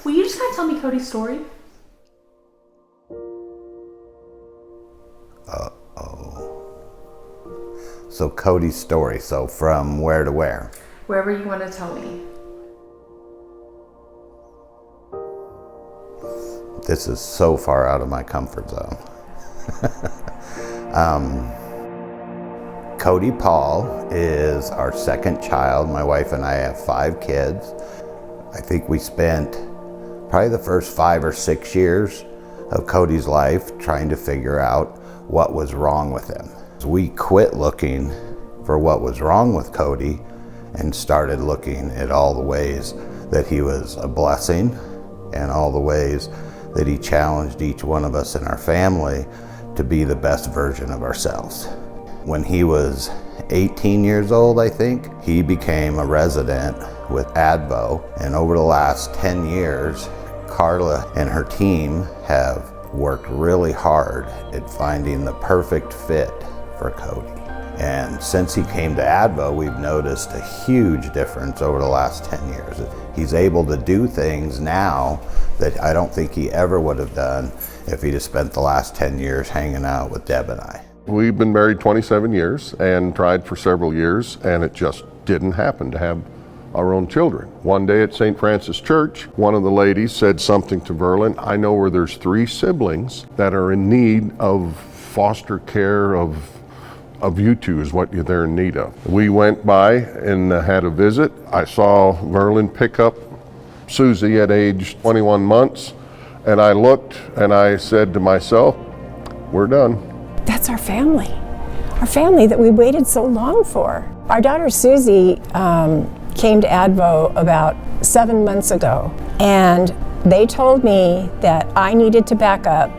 Will you just kind of tell me Cody's story? So Cody's story, so from where to where? Wherever you want to tell me. This is so far out of my comfort zone. Cody Paul is our second child. My wife and I have 5 kids. I think we spent probably the first 5 or 6 years of Cody's life trying to figure out what was wrong with him. We quit looking for what was wrong with Cody and started looking at all the ways that he was a blessing and all the ways that he challenged each one of us in our family to be the best version of ourselves. When he was 18 years old, I think, he became a resident with ADVO, and over the last 10 years, Carla and her team have worked really hard at finding the perfect fit for Cody. And since he came to ADVO, we've noticed a huge difference over the last 10 years. He's able to do things now that I don't think he ever would have done if he'd have spent the last 10 years hanging out with Deb and I. We've been married 27 years and tried for several years, and it just didn't happen to have our own children. One day at St. Francis Church, one of the ladies said something to Verlin. I know where there's 3 siblings that are in need of foster care of you two is what they're in need of. We went by and had a visit. I saw Verlin pick up Susie at age 21 months, and I looked and I said to myself, we're done. That's our family that we waited so long for. Our daughter Susie came to ADVO about 7 months ago, and they told me that I needed to back up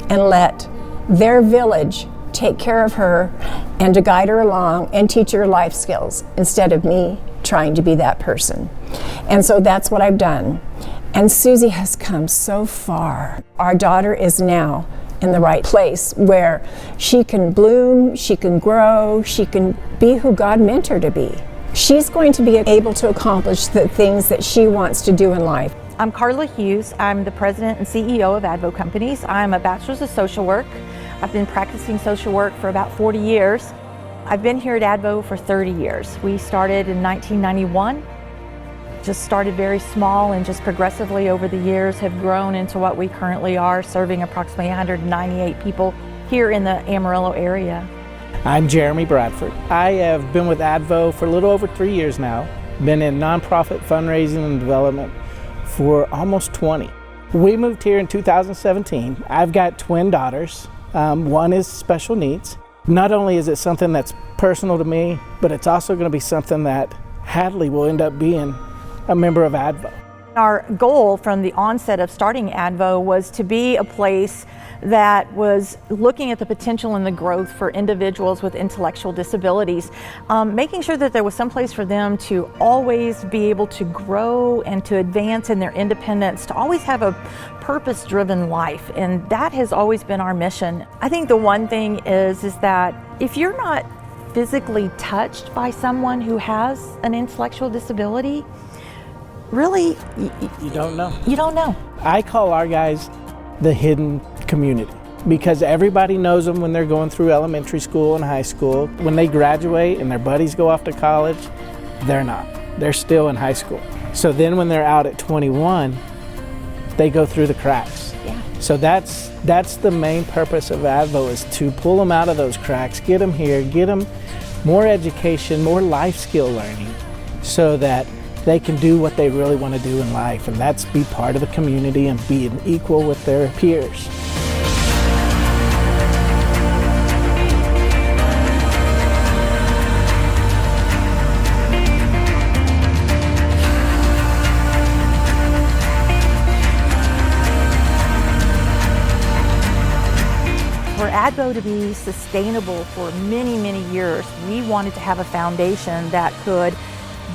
and let their village take care of her and to guide her along and teach her life skills instead of me trying to be that person. And so that's what I've done. And Susie has come so far. Our daughter is now in the right place where she can bloom, she can grow, she can be who God meant her to be. She's going to be able to accomplish the things that she wants to do in life. I'm Carla Hughes. I'm the president and CEO of ADVO Companies. I'm a bachelor's of social work. I've been practicing social work for about 40 years. I've been here at ADVO for 30 years. We started in 1991. Just started very small and just progressively over the years have grown into what we currently are, serving approximately 198 people here in the Amarillo area. I'm Jeremy Bradford. I have been with ADVO for a little over 3 years now. Been in nonprofit fundraising and development for almost 20. We moved here in 2017. I've got twin daughters. One is special needs. Not only is it something that's personal to me, but it's also going to be something that Hadley will end up being a member of ADVO. Our goal from the onset of starting ADVO was to be a place that was looking at the potential and the growth for individuals with intellectual disabilities, making sure that there was some place for them to always be able to grow and to advance in their independence, to always have a purpose-driven life, and that has always been our mission. I think the one thing is that if you're not physically touched by someone who has an intellectual disability, really, you don't know. You don't know. I call our guys the hidden community because everybody knows them when they're going through elementary school and high school. When they graduate and their buddies go off to college, they're not. They're still in high school. So then when they're out at 21, they go through the cracks. Yeah. So that's the main purpose of ADVO, is to pull them out of those cracks, get them here, get them more education, more life skill learning, so that they can do what they really want to do in life, and that's be part of a community and be an equal with their peers. For ADVO to be sustainable for many, many years, we wanted to have a foundation that could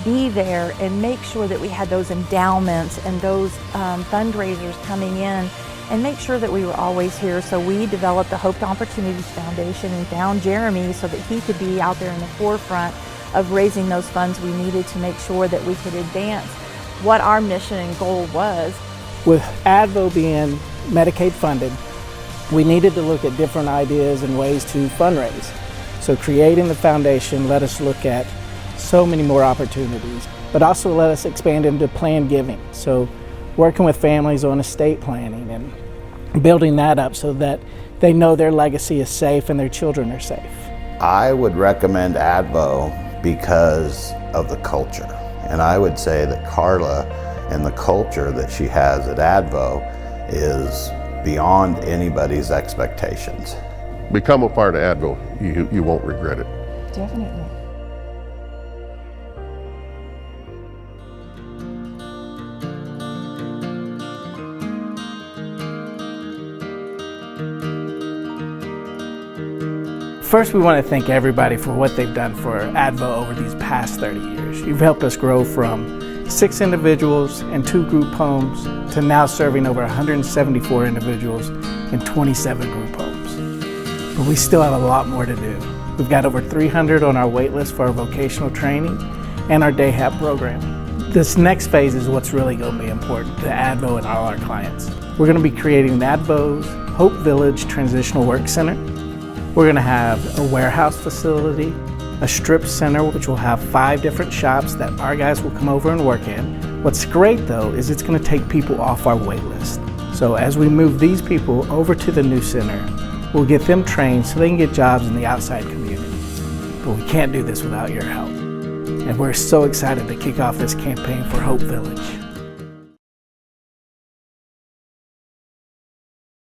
be there and make sure that we had those endowments and those fundraisers coming in and make sure that we were always here. So we developed the Hope to Opportunities Foundation and found Jeremy so that he could be out there in the forefront of raising those funds we needed to make sure that we could advance what our mission and goal was With ADVO being Medicaid funded, we needed to look at different ideas and ways to fundraise. So creating the foundation let us look at so many more opportunities, but also let us expand into planned giving. So working with families on estate planning and building that up so that they know their legacy is safe and their children are safe. I would recommend ADVO because of the culture. And I would say that Carla and the culture that she has at ADVO is beyond anybody's expectations. Become a part of ADVO. You won't regret it. Definitely. First, we want to thank everybody for what they've done for ADVO over these past 30 years. You've helped us grow from 6 individuals and 2 group homes to now serving over 174 individuals in 27 group homes. But we still have a lot more to do. We've got over 300 on our wait list for our vocational training and our day HAP program. This next phase is what's really going to be important to ADVO and all our clients. We're going to be creating ADVO's Hope Village Transitional Work Center. We're going to have a warehouse facility, a strip center which will have 5 different shops that our guys will come over and work in. What's great though is it's going to take people off our wait list. So as we move these people over to the new center, we'll get them trained so they can get jobs in the outside community. But we can't do this without your help. And we're so excited to kick off this campaign for Hope Village.